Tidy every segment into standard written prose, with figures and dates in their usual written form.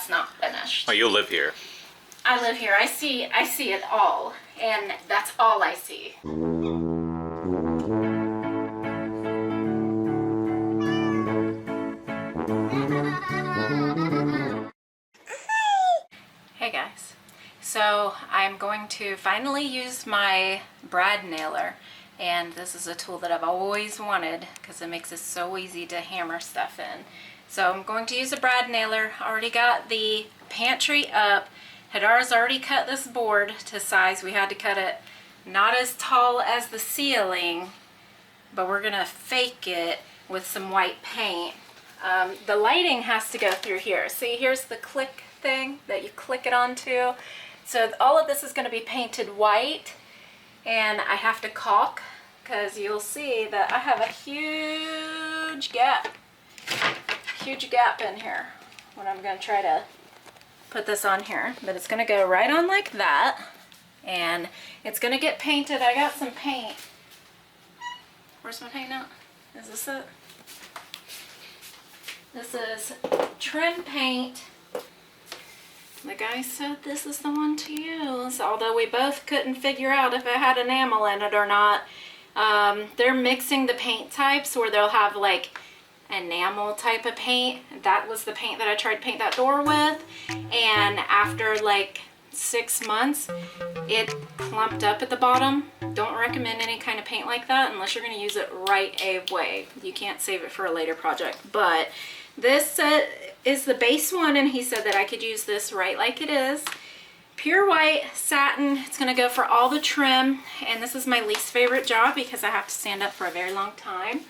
that's not finished. Oh, you live here. I live here. I see it all, and that's all I see. Hey guys, so I'm going to finally use my brad nailer, and this is a tool that I've always wanted because it makes it so easy to hammer stuff in. So I'm going to use a brad nailer. Already got the pantry up. Hadara's already cut this board to size. We had to cut it not as tall as the ceiling, but we're gonna fake it with some white paint. The lighting has to go through here. See, here's the click thing that you click it onto. So all of this is going to be painted white, and I have to caulk because you'll see that I have a huge gap in here when I'm going to try to put this on here. But it's going to go right on like that, and it's going to get painted. I got some paint. Where's my paint now? Is this it? This is trim paint. The guy said this is the one to use, although we both couldn't figure out if it had enamel in it or not. They're mixing the paint types where they'll have like enamel type of paint. That was the paint that I tried to paint that door with, and after like 6 months it clumped up at the bottom. Don't recommend any kind of paint like that unless you're going to use it right away. You can't save it for a later project. But this is the base one, and he said that I could use this right like it is. Pure white satin. It's going to go for all the trim, and this is my least favorite job because I have to stand up for a very long time.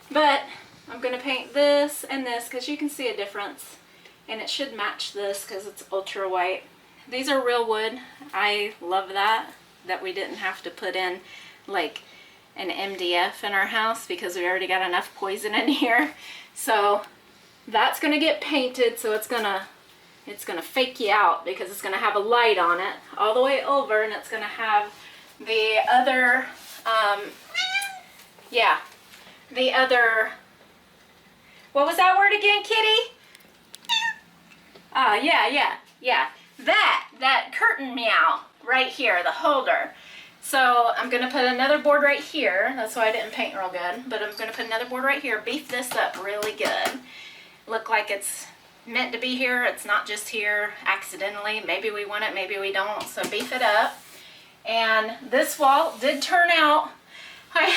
But I'm going to paint this and this because you can see a difference, and it should match this because it's ultra white. These are real wood. I love that we didn't have to put in like an MDF in our house because we already got enough poison in here. So that's gonna get painted, so it's gonna fake you out because it's gonna have a light on it all the way over, and it's gonna have the other what was that word again, kitty? Yeah. That curtain meow right here, the holder. So I'm gonna put another board right here. That's why I didn't paint real good, but I'm gonna put another board right here, beef this up really good. Look like it's meant to be here. It's not just here accidentally. Maybe we want it, maybe we don't. So beef it up. And this wall did turn out. I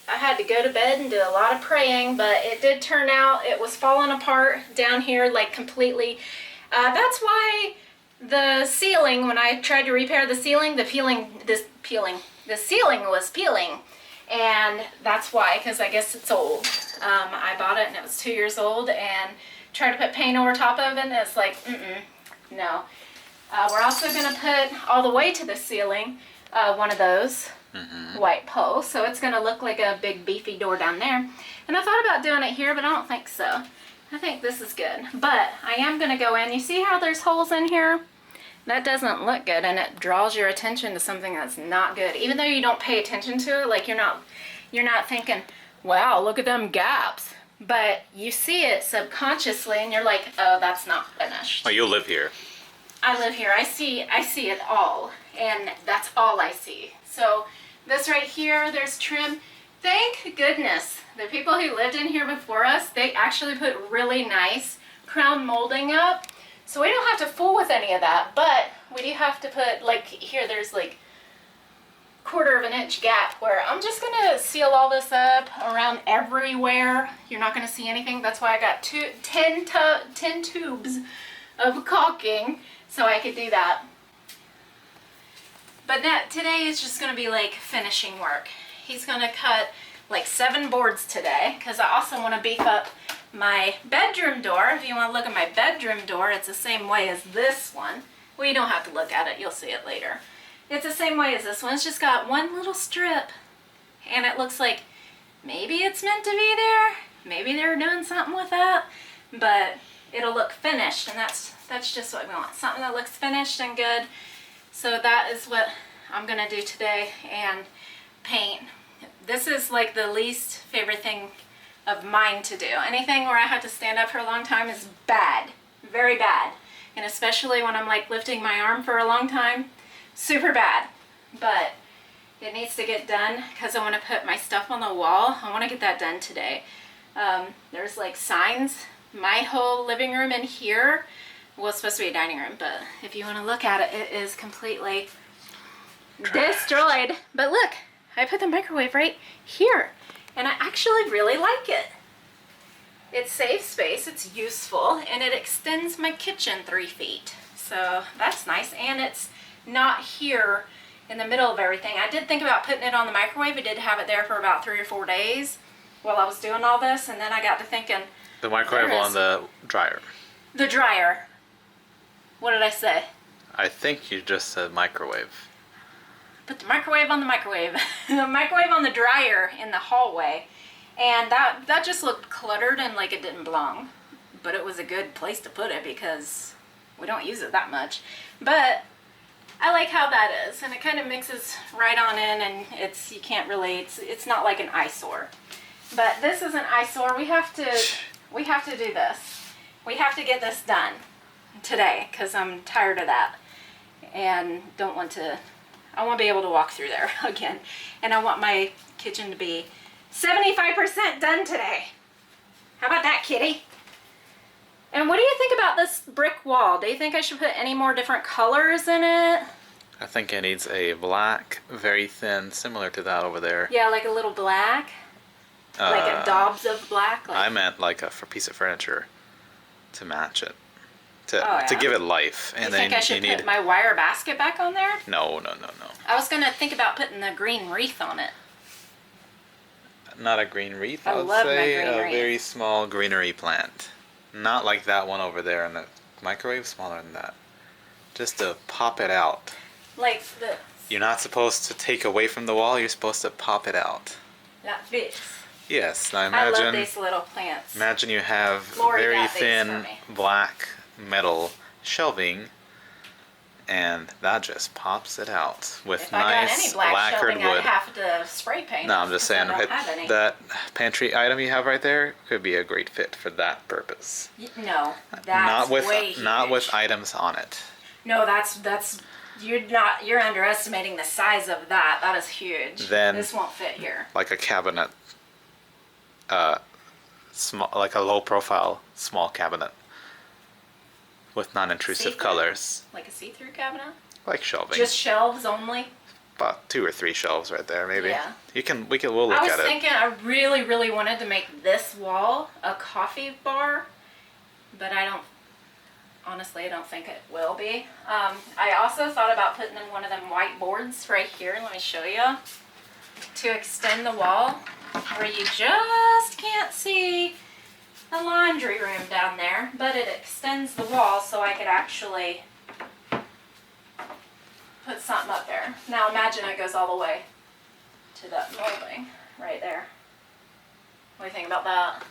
had to go to bed and do a lot of praying, but it did turn out. It was falling apart down here like completely. That's why the ceiling, when I tried to repair the ceiling, the ceiling was peeling. And that's why, because I guess it's old. I bought it and it was 2 years old, and tried to put paint over top of it, and it's like, no. We're also going to put all the way to the ceiling one of those white posts, so it's going to look like a big beefy door down there. And I thought about doing it here, but I don't think so. I think this is good, but I am going to go in. You see how there's holes in here? That doesn't look good, and it draws your attention to something that's not good. Even though you don't pay attention to it, like you're not thinking, wow, look at them gaps. But you see it subconsciously, and you're like, oh, that's not finished. Oh, you live here. I live here. I see it all, and that's all I see. So this right here, there's trim. Thank goodness the people who lived in here before us, they actually put really nice crown molding up. So we don't have to fool with any of that, but we do have to put, like here, there's like 1/4 of an inch gap where I'm just gonna seal all this up around everywhere. You're not gonna see anything. That's why I got 10 tubes of caulking so I could do that. But today is just gonna be like finishing work. He's gonna cut like 7 boards today because I also want to beef up my bedroom door. If you want to look at my bedroom door, it's the same way as this one. Well, you don't have to look at it. You'll see it later. It's the same way as this one. It's just got one little strip, and it looks like maybe it's meant to be there. Maybe they're doing something with that, but it'll look finished, and that's just what we want. Something that looks finished and good. So that is what I'm going to do today, and paint. This is like the least favorite thing of mine to do. Anything where I have to stand up for a long time is bad, very bad. And especially when I'm like lifting my arm for a long time, super bad. But it needs to get done because I want to put my stuff on the wall. I want to get that done today. There's like signs. My whole living room in here was supposed to be a dining room, but if you want to look at it, it is completely destroyed. But look, I put the microwave right here, and I actually really like it. It saves space, it's useful, and it extends my kitchen 3 feet. So that's nice, and it's not here in the middle of everything. I did think about putting it on the microwave. I did have it there for about 3 or 4 days while I was doing all this, and then I got to thinking. The microwave on the dryer. The dryer. What did I say? I think you just said microwave. Put the microwave on the microwave. The microwave on the dryer in the hallway. And that just looked cluttered and like it didn't belong. But it was a good place to put it because we don't use it that much. But I like how that is. And it kind of mixes right on in, and you can't really, it's not like an eyesore. But this is an eyesore. We have to do this. We have to get this done today because I'm tired of that. And don't want to, I want to be able to walk through there again. And I want my kitchen to be 75% done today. How about that, kitty? And what do you think about this brick wall? Do you think I should put any more different colors in it? I think it needs a black, very thin, similar to that over there. Yeah, like a little black? Like a daubs of black? Like... I meant like a piece of furniture to match it. To give it life. And you think I should put my wire basket back on there? No. I was going to think about putting the green wreath on it. Not a green wreath. I would love say my green wreath. Very small greenery plant. Not like that one over there in the microwave, smaller than that. Just to pop it out. Like this. You're not supposed to take away from the wall, you're supposed to pop it out. Like this. Yes, now imagine. I love these little plants. Imagine you have Lori very got these thin for me. black metal shelving, and that just pops it out with If I got any nice black lacquered shelving, wood. I'd have to spray paint. No, I'm just saying I don't have any. that pantry item you have right there could be a great fit for that purpose. No, that's not with way huge. not with items on it. No, that's you're underestimating the size of that. That is huge. Then this won't fit here. Like a cabinet, small, like a low profile small cabinet with non-intrusive See-through? colors. Like a see-through cabinet? Like shelving. Just shelves only? About 2 or 3 shelves right there, maybe. Yeah. We'll look I was at it. thinking I really, really wanted to make this wall a coffee bar, but honestly, I don't think it will be. I also thought about putting in one of them white boards right here. Let me show you. To extend the wall where you just can't see the laundry room down there, but it extends the wall so I could actually put something up there. Now imagine it goes all the way to that molding right there. What do you think about that?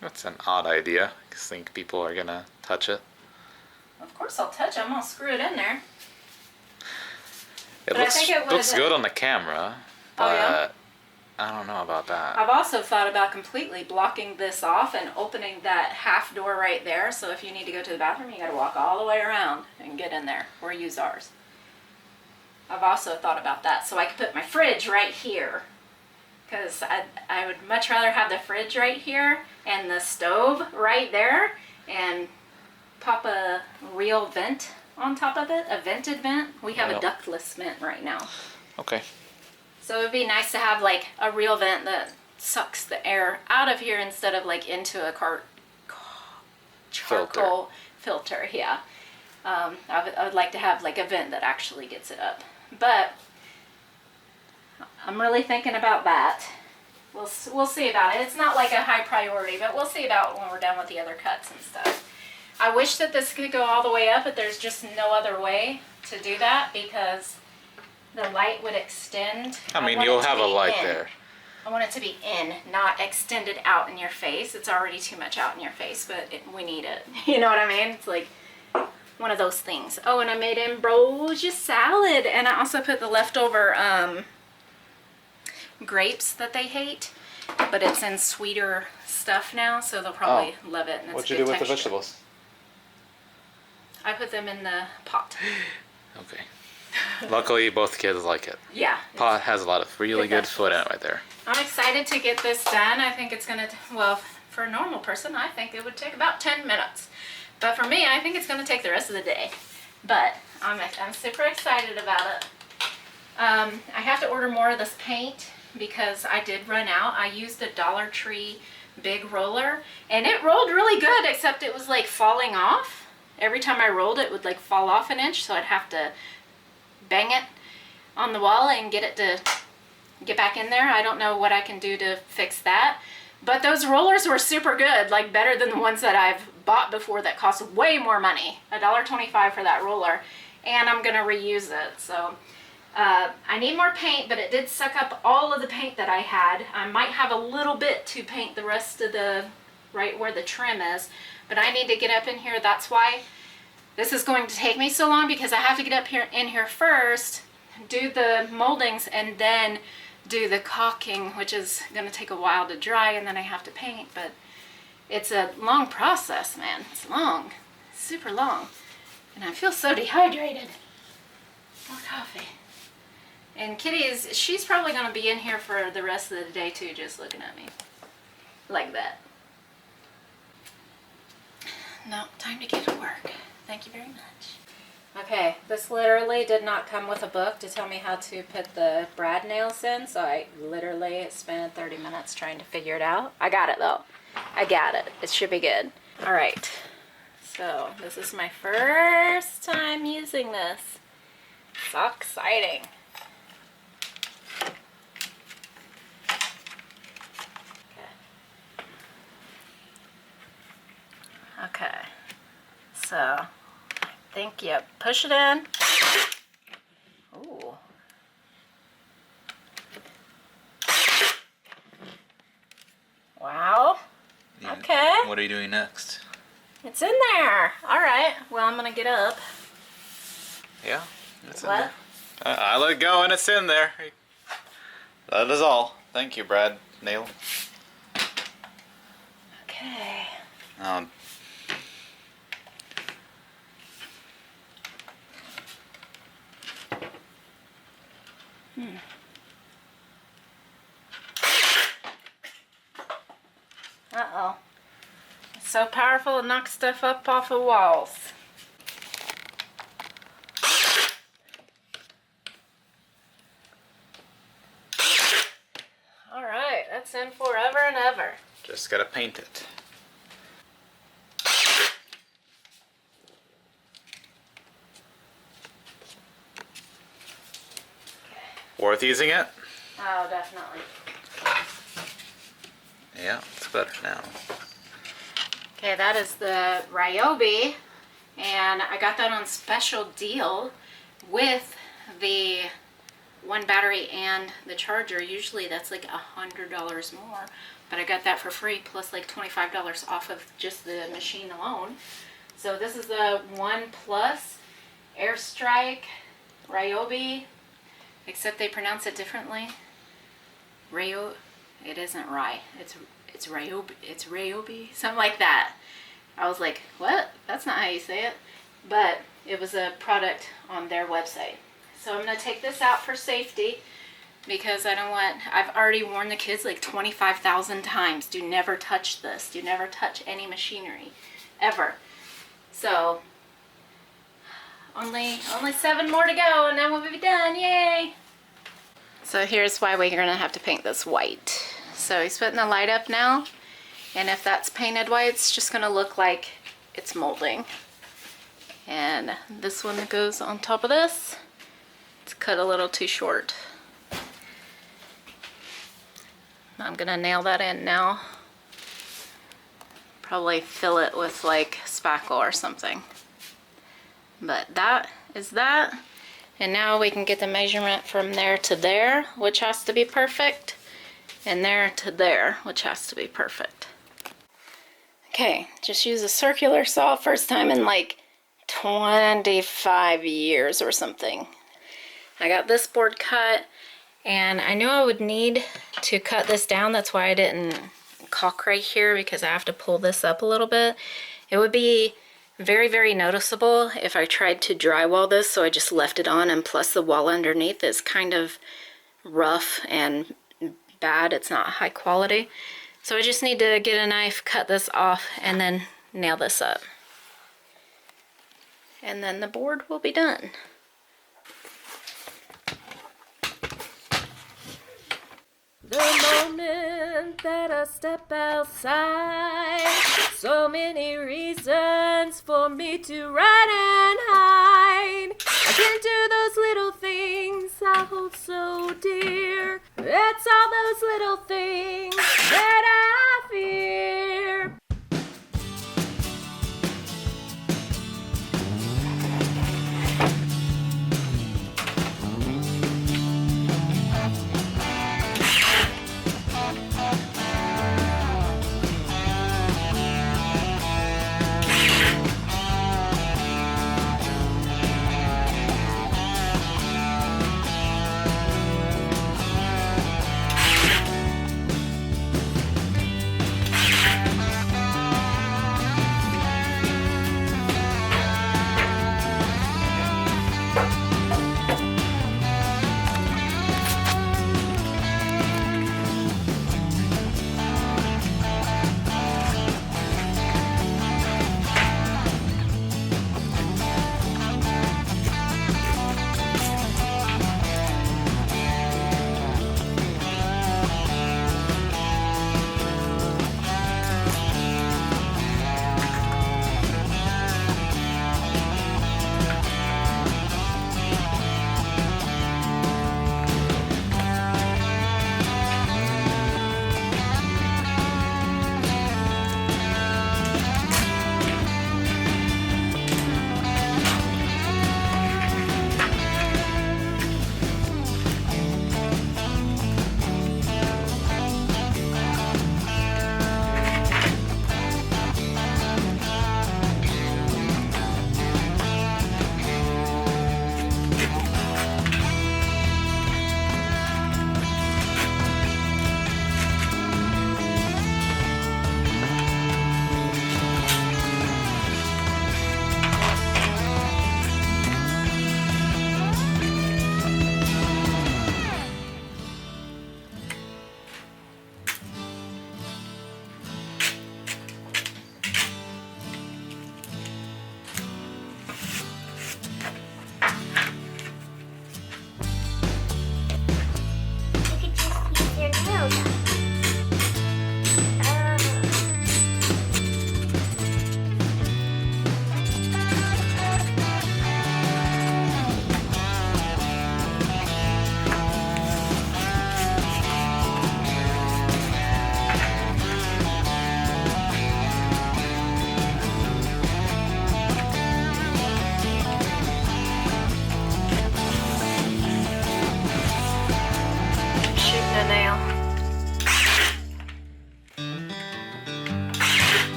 That's an odd idea. I think people are gonna touch it. Of course I'll touch it. I'm gonna screw it in there. It But I think it looks was- good on the camera, but Oh, yeah? I don't know about that. I've also thought about completely blocking this off and opening that half door right there, so if you need to go to the bathroom, you gotta walk all the way around and get in there, or use ours. I've also thought about that, so I could put my fridge right here, because I would much rather have the fridge right here and the stove right there, and pop a real vent on top of it, a vented vent. We have a ductless vent right now. Okay. So it'd be nice to have like a real vent that sucks the air out of here instead of like into a charcoal filter. Yeah. I would like to have like a vent that actually gets it up. But I'm really thinking about that. We'll see about it. It's not like a high priority, but we'll see about it when we're done with the other cuts and stuff. I wish that this could go all the way up, but there's just no other way to do that because the light would extend. I mean, you'll have a light there. I want it to be in, not extended out in your face. It's already too much out in your face, but we need it. You know what I mean? It's like one of those things. Oh, and I made ambrosia salad, and I also put the leftover grapes that they hate. but it's in sweeter stuff now, so they'll probably love it. And it's What'd a you good do with texture. the vegetables? I put them in the pot. Okay. Luckily, both kids like it. Yeah. Pot has a lot of really good food in it right there. I'm excited to get this done. I think it's gonna, well, for a normal person, I think it would take about 10 minutes. But for me, I think it's gonna take the rest of the day. But I'm super excited about it. I have to order more of this paint because I did run out. I used a Dollar Tree big roller and it rolled really good, except it was like falling off. Every time I rolled it would like fall off an inch, so I'd have to bang it on the wall and get it to get back in there. I don't know what I can do to fix that. But those rollers were super good, like better than the ones that I've bought before that cost way more money. $1.25 for that roller. And I'm gonna reuse it. So I need more paint, but it did suck up all of the paint that I had. I might have a little bit to paint the rest of the, right where the trim is. But I need to get up in here. That's why this is going to take me so long, because I have to get up here in here first, do the moldings, and then do the caulking, which is going to take a while to dry, and then I have to paint. But it's a long process, man. It's long, super long, and I feel so dehydrated. More coffee. And Kitty she's probably going to be in here for the rest of the day too, just looking at me like that. No, time to get to work. Thank you very much. Okay, this literally did not come with a book to tell me how to put the brad nails in, so I literally spent 30 minutes trying to figure it out. I got it though. I got it. It should be good. All right, so this is my first time using this. So exciting. Okay, so I think you push it in. Ooh. Wow. Yeah. Okay. What are you doing next? It's in there. All right. Well, I'm gonna get up. Yeah, it's in What? there. I let it go and it's in there. That is all. Thank you, Brad Nail. Okay. Uh-oh. It's so powerful it knocks stuff up off of walls. Alright, that's in forever and ever. Just gotta paint it. Worth using it? Oh, definitely. Yeah, it's better now. Okay, that is the Ryobi, and I got that on special deal with the one battery and the charger. Usually that's like $100 more, but I got that for free plus like $25 off of just the machine alone. So this is the One Plus Airstrike Ryobi, except they pronounce it differently. It isn't Ry. It's Ryobi. It's Ryobi. Something like that. I was like, what? That's not how you say it. But it was a product on their website. So I'm going to take this out for safety because I don't want, I've already warned the kids like 25,000 times. Do never touch this. Do never touch any machinery. Ever. So, only 7 more to go and then we'll be done. Yay! So here's why we're going to have to paint this white. So he's putting the light up now, and if that's painted white, it's just going to look like it's molding. And this one that goes on top of this, it's cut a little too short. I'm going to nail that in now. Probably fill it with like spackle or something. But that is that. And now we can get the measurement from there to there, which has to be perfect. And there to there, which has to be perfect. Okay, just use a circular saw, first time in like 25 years or something. I got this board cut, and I knew I would need to cut this down. That's why I didn't caulk right here, because I have to pull this up a little bit. It would be very, very noticeable if I tried to drywall this, so I just left it on, and plus the wall underneath is kind of rough and bad. It's not high quality. So I just need to get a knife, cut this off, and then nail this up. And then the board will be done. The moment that I step outside, so many reasons for me to run and hide. I can do those little things I hold so dear. It's all those little things that I fear.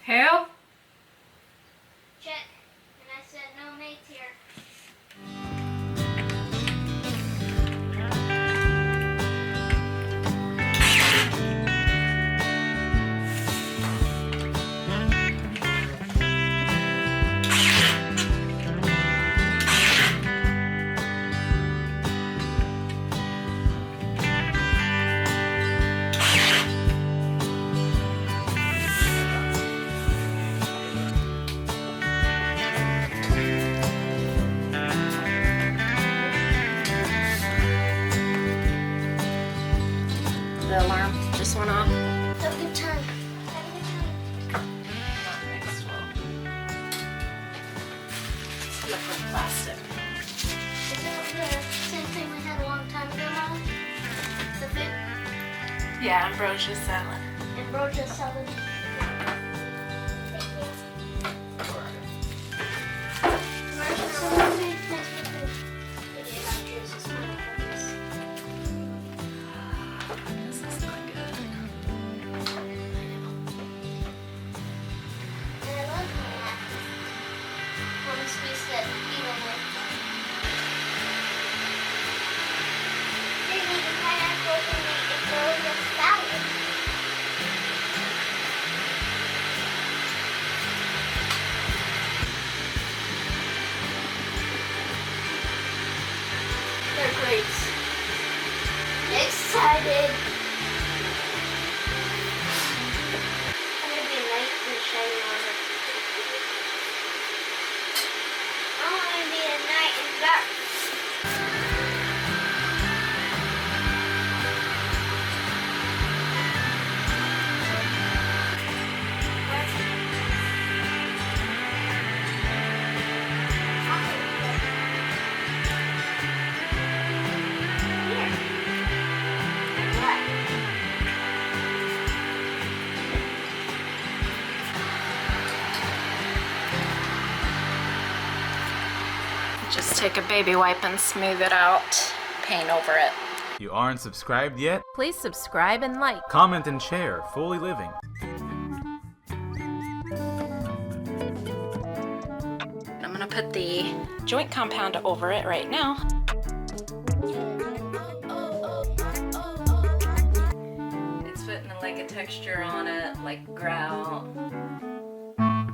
Who? Check. And I said no mates here. The alarm just went off. Have a good time. Have a good time. Not next one. It's liquid plastic. Is that the same thing we had a long time ago, Mom? The food Yeah, ambrosia salad. ambrosia salad. Ambrosia salad. Thanks for the food. Maybe about yours is mine. it evenly. Maybe the pineapple can make it go with salad. They're great. Excited. I'm gonna be nice and shiny on it. I want to be a knight in dark. Just take a baby wipe and smooth it out. Paint over it. You aren't subscribed yet? Please subscribe and like. Comment and share FoolyLiving. I'm gonna put the joint compound over it right now. It's putting like a texture on it, like grout.